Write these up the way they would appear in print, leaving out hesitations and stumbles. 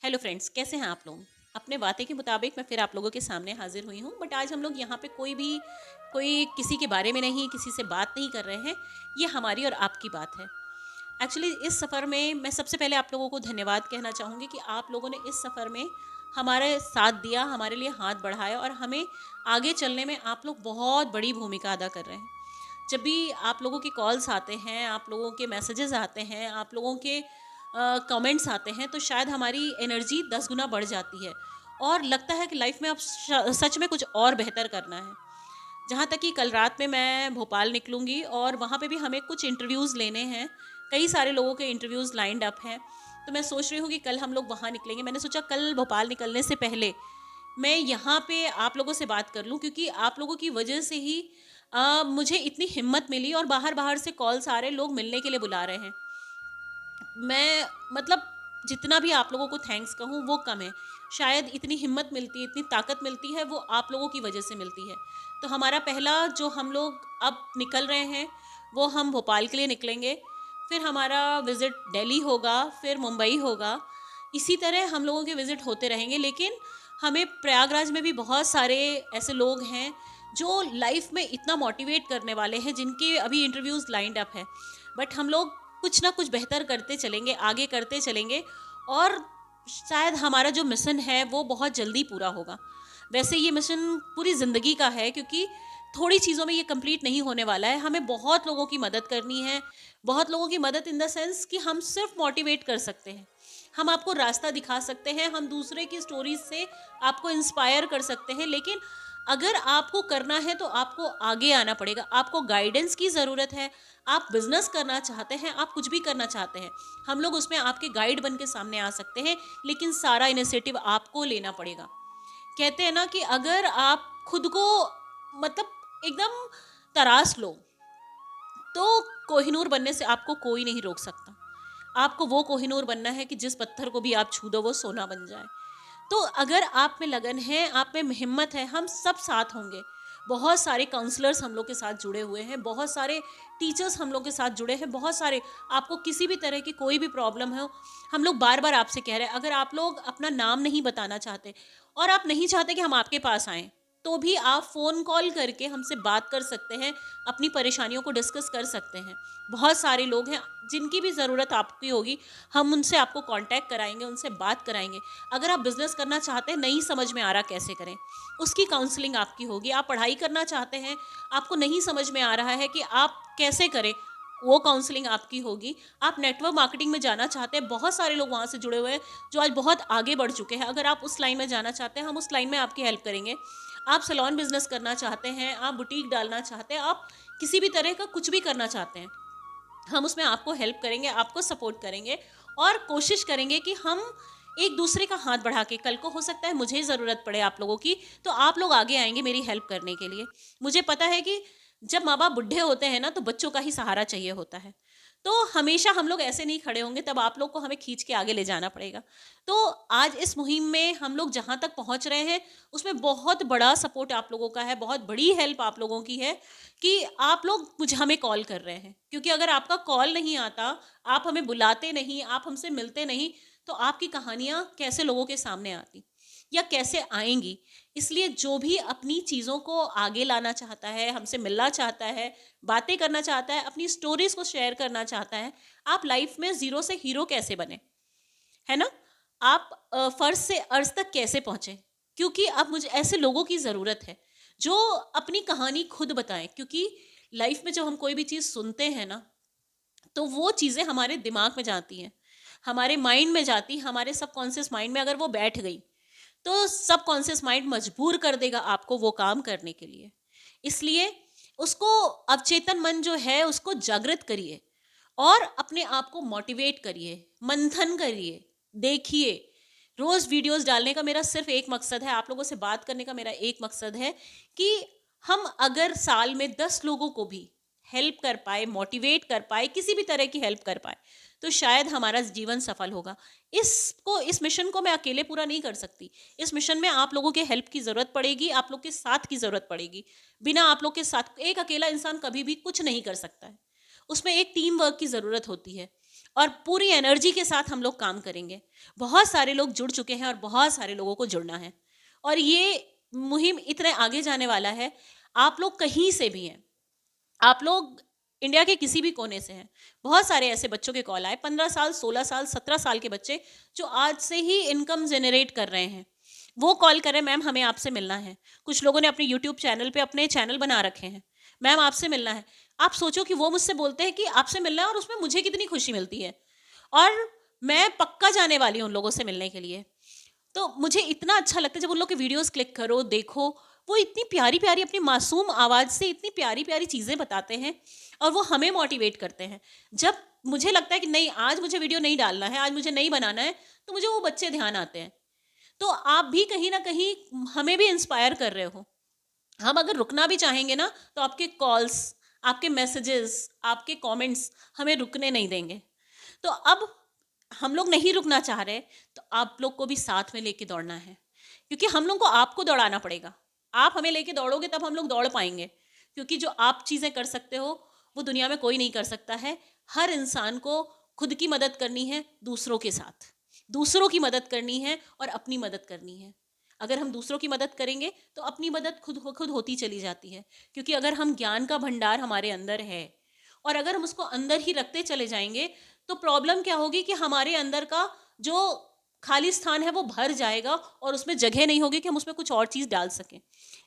Hello friends, कैसे हैं आप लोग? अपने वादे के मुताबिक मैं फिर आप लोगों के सामने हाजिर हुई हूँ। बट आज हम लोग यहाँ पे कोई किसी के बारे में नहीं, किसी से बात नहीं कर रहे हैं। ये हमारी और आपकी बात है। एक्चुअली इस सफ़र में मैं सबसे पहले आप लोगों को धन्यवाद कहना चाहूँगी कि आप लोगों ने इस सफ़र में हमारे साथ दिया, हमारे लिए हाथ बढ़ाया और हमें आगे चलने में आप लोग बहुत बड़ी भूमिका अदा कर रहे हैं। जब भी आप लोगों के कॉल्स आते हैं, आप लोगों के मैसेजेस आते हैं, आप लोगों के कमेंट्स आते हैं, तो शायद हमारी एनर्जी 10 गुना बढ़ जाती है और लगता है कि लाइफ में अब सच में कुछ और बेहतर करना है। जहाँ तक कि कल रात में मैं भोपाल निकलूँगी और वहाँ पे भी हमें कुछ इंटरव्यूज़ लेने हैं। कई सारे लोगों के इंटरव्यूज़ लाइंड अप हैं। तो मैं सोच रही हूँ कि कल हम लोग वहाँ निकलेंगे। मैंने सोचा कल भोपाल निकलने से पहले मैं यहाँ पे आप लोगों से बात कर लूँ, क्योंकि आप लोगों की वजह से ही मुझे इतनी हिम्मत मिली और बाहर-बाहर से कॉल्स आ रहे, लोग मिलने के लिए बुला रहे हैं। मैं मतलब जितना भी आप लोगों को थैंक्स कहूँ वो कम है। शायद इतनी हिम्मत मिलती है, इतनी ताकत मिलती है, वो आप लोगों की वजह से मिलती है। तो हमारा पहला जो हम लोग अब निकल रहे हैं, वो हम भोपाल के लिए निकलेंगे। फिर हमारा विज़िट दिल्ली होगा, फिर मुंबई होगा। इसी तरह हम लोगों के विज़िट होते रहेंगे, लेकिन हमें प्रयागराज में भी बहुत सारे ऐसे लोग हैं, जो लाइफ़ में इतना मोटिवेट करने वाले हैं, जिनके अभी इंटरव्यूज़ लाइन्ड अप हैं। बट हम लोग कुछ ना कुछ बेहतर करते चलेंगे, आगे करते चलेंगे और शायद हमारा जो मिशन है वो बहुत जल्दी पूरा होगा। वैसे ये मिशन पूरी ज़िंदगी का है, क्योंकि थोड़ी चीज़ों में ये कंप्लीट नहीं होने वाला है। हमें बहुत लोगों की मदद करनी है, बहुत लोगों की मदद इन द सेंस कि हम सिर्फ़ मोटिवेट कर सकते हैं। हम आपको रास्ता दिखा सकते हैं, हम दूसरे की स्टोरीज़ से आपको इंस्पायर कर सकते हैं, लेकिन अगर आपको करना है तो आपको आगे आना पड़ेगा। आपको गाइडेंस की ज़रूरत है। आप बिज़नेस करना चाहते हैं, आप कुछ भी करना चाहते हैं, हम लोग उसमें आपके गाइड बन के सामने आ सकते हैं, लेकिन सारा इनिशिएटिव आपको लेना पड़ेगा। कहते हैं ना कि अगर आप खुद को मतलब एकदम तराश लो, तो कोहिनूर बनने से आपको कोई नहीं रोक सकता। आपको वो कोहिनूर बनना है कि जिस पत्थर को भी आप छू दो वो सोना बन जाए। तो अगर आप में लगन है, आप में हिम्मत है, हम सब साथ होंगे। बहुत सारे काउंसलर्स हम लोग के साथ जुड़े हुए हैं, बहुत सारे टीचर्स हम लोग के साथ जुड़े हैं, बहुत सारे आपको किसी भी तरह की कोई भी प्रॉब्लम हो, हम लोग बार-बार आपसे कह रहे हैं, अगर आप लोग अपना नाम नहीं बताना चाहते और आप नहीं चाहते कि हम आपके पास आएँ, तो भी आप फ़ोन कॉल करके हमसे बात कर सकते हैं, अपनी परेशानियों को डिस्कस कर सकते हैं। बहुत सारे लोग हैं, जिनकी भी ज़रूरत आपकी होगी, हम उनसे आपको कॉन्टैक्ट कराएँगे, उनसे बात कराएँगे। अगर आप बिज़नेस करना चाहते हैं, नहीं समझ में आ रहा कैसे करें, उसकी काउंसलिंग आपकी होगी। आप पढ़ाई करना चाहते हैं, आपको नहीं समझ में आ रहा है कि आप कैसे करें, वो काउंसलिंग आपकी होगी। आप नेटवर्क मार्केटिंग में जाना चाहते हैं, बहुत सारे लोग वहाँ से जुड़े हुए हैं, जो आज बहुत आगे बढ़ चुके हैं। अगर आप उस लाइन में जाना चाहते हैं, हम उस लाइन में आपकी हेल्प करेंगे। आप सैलून बिज़नेस करना चाहते हैं, आप बुटीक डालना चाहते हैं, आप किसी भी तरह का कुछ भी करना चाहते हैं, हम उसमें आपको हेल्प करेंगे, आपको सपोर्ट करेंगे और कोशिश करेंगे कि हम एक दूसरे का हाथ बढ़ा के, कल को हो सकता है मुझे ज़रूरत पड़े आप लोगों की, तो आप लोग आगे आएँगे मेरी हेल्प करने के लिए। मुझे पता है कि जब माँ-बाप बुड्ढे होते हैं ना, तो बच्चों का ही सहारा चाहिए होता है। तो हमेशा हम लोग ऐसे नहीं खड़े होंगे, तब आप लोग को हमें खींच के आगे ले जाना पड़ेगा। तो आज इस मुहिम में हम लोग जहाँ तक पहुँच रहे हैं, उसमें बहुत बड़ा सपोर्ट आप लोगों का है, बहुत बड़ी हेल्प आप लोगों की है कि आप लोग हमें कॉल कर रहे हैं। क्योंकि अगर आपका कॉल नहीं आता, आप हमें बुलाते नहीं, आप हमसे मिलते नहीं, तो आपकी कहानियाँ कैसे लोगों के सामने आती या कैसे आएँगी? इसलिए जो भी अपनी चीज़ों को आगे लाना चाहता है, हमसे मिलना चाहता है, बातें करना चाहता है, अपनी स्टोरीज़ को शेयर करना चाहता है, आप लाइफ़ में ज़ीरो से हीरो कैसे बने, है ना? आप फ़र्ज़ से अर्ज़ तक कैसे पहुँचे? क्योंकि अब मुझे ऐसे लोगों की ज़रूरत है, जो अपनी कहानी खुद बताएँ, क्योंकि लाइफ़ में जब हम कोई भी चीज़ सुनते हैं ना, तो वो चीज़ें हमारे दिमाग में जाती हैं, हमारे माइंड में जाती, हमारे सबकॉन्शियस माइंड में अगर वो बैठ गई, तो सबकॉन्शियस माइंड मजबूर कर देगा आपको वो काम करने के लिए। इसलिए उसको अवचेतन मन जो है उसको जागृत करिए और अपने आप को मोटिवेट करिए, मंथन करिए, देखिए। रोज़ वीडियोज़ डालने का मेरा सिर्फ़ एक मकसद है, आप लोगों से बात करने का मेरा एक मकसद है कि हम अगर साल में 10 लोगों को भी हेल्प कर पाए, मोटिवेट कर पाए, किसी भी तरह की हेल्प कर पाए, तो शायद हमारा जीवन सफल होगा। इस मिशन को मैं अकेले पूरा नहीं कर सकती। इस मिशन में आप लोगों के हेल्प की ज़रूरत पड़ेगी, आप लोग के साथ की ज़रूरत पड़ेगी। बिना आप लोग के साथ एक अकेला इंसान कभी भी कुछ नहीं कर सकता है। उसमें एक टीम वर्क की ज़रूरत होती है और पूरी एनर्जी के साथ हम लोग काम करेंगे। बहुत सारे लोग जुड़ चुके हैं और बहुत सारे लोगों को जुड़ना है, और ये मुहिम इतने आगे जाने वाला है। आप लोग कहीं से भी हैं, आप लोग इंडिया के किसी भी कोने से हैं, बहुत सारे ऐसे बच्चों के कॉल आए, 15 साल, 16 साल, 17 साल के बच्चे जो आज से ही इनकम जनरेट कर रहे हैं। वो कॉल करें, मैम हमें आपसे मिलना है। कुछ लोगों ने अपने यूट्यूब चैनल पे अपने चैनल बना रखे हैं, मैम आपसे मिलना है। आप सोचो कि वो मुझसे बोलते हैं कि आपसे मिलना है, और उसमें मुझे कितनी खुशी मिलती है, और मैं पक्का जाने वाली हूँ उन लोगों से मिलने के लिए। तो मुझे इतना अच्छा लगता है जब उन लोग के वीडियोस क्लिक करो, देखो, वो इतनी प्यारी प्यारी अपनी मासूम आवाज़ से इतनी प्यारी प्यारी चीज़ें बताते हैं, और वो हमें मोटिवेट करते हैं। जब मुझे लगता है कि नहीं, आज मुझे वीडियो नहीं डालना है, आज मुझे नहीं बनाना है, तो मुझे वो बच्चे ध्यान आते हैं। तो आप भी कहीं ना कहीं हमें भी इंस्पायर कर रहे हो। हम अगर रुकना भी चाहेंगे ना, तो आपके कॉल्स, आपके मैसेजेस, आपके कमेंट्स हमें रुकने नहीं देंगे। तो अब हम लोग नहीं रुकना चाह रहे, तो आप लोग को भी साथ में लेके दौड़ना है, क्योंकि हम लोग को आपको दौड़ाना पड़ेगा। आप हमें लेके दौड़ोगे तब हम लोग दौड़ पाएंगे, क्योंकि जो आप चीज़ें कर सकते हो वो दुनिया में कोई नहीं कर सकता है। हर इंसान को खुद की मदद करनी है, दूसरों के साथ दूसरों की मदद करनी है और अपनी मदद करनी है। अगर हम दूसरों की मदद करेंगे तो अपनी मदद खुद होती चली जाती है, क्योंकि अगर हम ज्ञान का भंडार हमारे अंदर है और अगर हम उसको अंदर ही रखते चले जाएंगे, तो प्रॉब्लम क्या होगी कि हमारे अंदर का जो खाली स्थान है वो भर जाएगा और उसमें जगह नहीं होगी कि हम उसमें कुछ और चीज़ डाल सकें।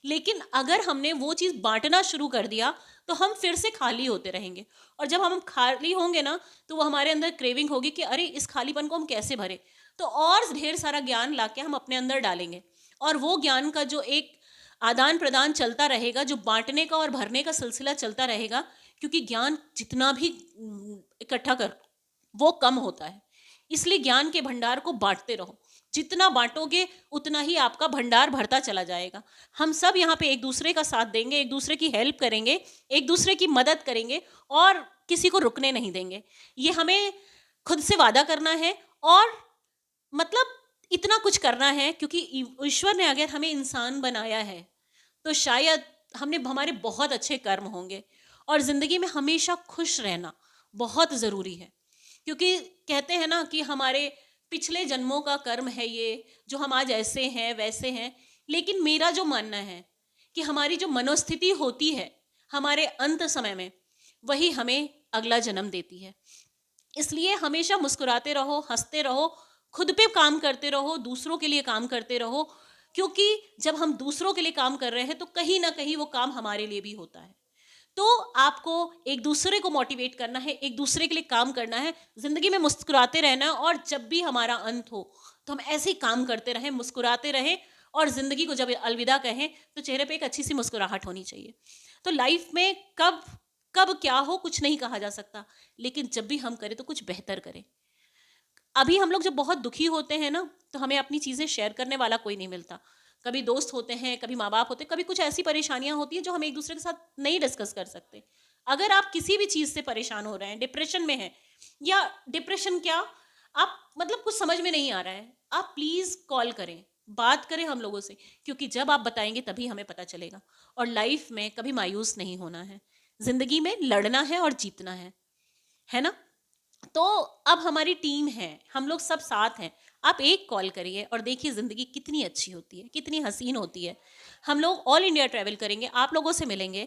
लेकिन अगर हमने वो चीज़ बांटना शुरू कर दिया, तो हम फिर से खाली होते रहेंगे, और जब हम खाली होंगे ना, तो वो हमारे अंदर क्रेविंग होगी कि अरे इस खालीपन को हम कैसे भरें। तो और ढेर सारा ज्ञान लाके हम अपने अंदर डालेंगे, और वो ज्ञान का जो एक आदान प्रदान चलता रहेगा, जो बांटने का और भरने का सिलसिला चलता रहेगा, क्योंकि ज्ञान जितना भी इकट्ठा कर वो कम होता है। इसलिए ज्ञान के भंडार को बांटते रहो, जितना बांटोगे उतना ही आपका भंडार भरता चला जाएगा। हम सब यहाँ पे एक दूसरे का साथ देंगे, एक दूसरे की हेल्प करेंगे, एक दूसरे की मदद करेंगे, और किसी को रुकने नहीं देंगे। ये हमें खुद से वादा करना है, और मतलब इतना कुछ करना है, क्योंकि ईश्वर ने अगर हमें इंसान बनाया है, तो शायद हमने हमारे बहुत अच्छे कर्म होंगे, और ज़िंदगी में हमेशा खुश रहना बहुत ज़रूरी है। क्योंकि कहते हैं ना कि हमारे पिछले जन्मों का कर्म है ये, जो हम आज ऐसे हैं वैसे हैं। लेकिन मेरा जो मानना है कि हमारी जो मनोस्थिति होती है हमारे अंत समय में, वही हमें अगला जन्म देती है। इसलिए हमेशा मुस्कुराते रहो, हंसते रहो, खुद पे काम करते रहो, दूसरों के लिए काम करते रहो, क्योंकि जब हम दूसरों के लिए काम कर रहे हैं तो कहीं ना कहीं वो काम हमारे लिए भी होता है। तो आपको एक दूसरे को मोटिवेट करना है, एक दूसरे के लिए काम करना है, जिंदगी में मुस्कुराते रहना है, और जब भी हमारा अंत हो तो हम ऐसे ही काम करते रहें, मुस्कुराते रहें, और जिंदगी को जब अलविदा कहें तो चेहरे पे एक अच्छी सी मुस्कुराहट होनी चाहिए। तो लाइफ में कब कब क्या हो कुछ नहीं कहा जा सकता, लेकिन जब भी हम करें तो कुछ बेहतर करें। अभी हम लोग जब बहुत दुखी होते हैं ना, तो हमें अपनी चीज़ें शेयर करने वाला कोई नहीं मिलता। कभी दोस्त होते हैं, कभी माँ बाप होते हैं, कभी कुछ ऐसी परेशानियां होती हैं जो हम एक दूसरे के साथ नहीं डिस्कस कर सकते। अगर आप किसी भी चीज़ से परेशान हो रहे हैं, डिप्रेशन में हैं, या डिप्रेशन क्या, आप मतलब कुछ समझ में नहीं आ रहा है, आप प्लीज़ कॉल करें, बात करें हम लोगों से, क्योंकि जब आप बताएंगे तभी हमें पता चलेगा। और लाइफ में कभी मायूस नहीं होना है, ज़िंदगी में लड़ना है और जीतना है ना। तो अब हमारी टीम है, हम लोग सब साथ हैं। आप एक कॉल करिए और देखिए ज़िंदगी कितनी अच्छी होती है, कितनी हसीन होती है। हम लोग ऑल इंडिया ट्रैवल करेंगे, आप लोगों से मिलेंगे।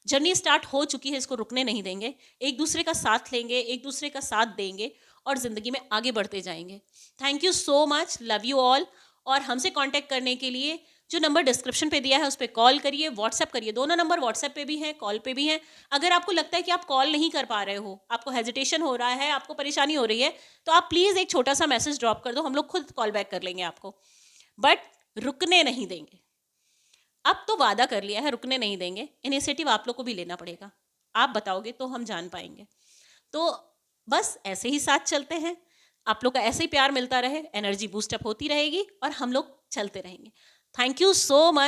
जर्नी स्टार्ट हो चुकी है, इसको रुकने नहीं देंगे। एक दूसरे का साथ लेंगे, एक दूसरे का साथ देंगे, और ज़िंदगी में आगे बढ़ते जाएंगे। Thank you so much, love you all. और हमसे कांटेक्ट करने के लिए जो नंबर डिस्क्रिप्शन पे दिया है उस पर कॉल करिए, व्हाट्सएप करिए। दोनों नंबर व्हाट्सएप पे भी हैं, कॉल पे भी हैं। अगर आपको लगता है कि आप कॉल नहीं कर पा रहे हो, आपको हेजिटेशन हो रहा है, आपको परेशानी हो रही है, तो आप प्लीज़ एक छोटा सा मैसेज ड्रॉप कर दो, हम लोग खुद कॉल बैक कर लेंगे आपको। बट रुकने नहीं देंगे। अब तो वादा कर लिया है, रुकने नहीं देंगे। इनिशिएटिव आप लोग को भी लेना पड़ेगा, आप बताओगे तो हम जान पाएंगे। तो बस ऐसे ही साथ चलते हैं, आप लोग का ऐसे ही प्यार मिलता रहे, एनर्जी बूस्टअप होती रहेगी और हम लोग चलते रहेंगे। Thank you so much.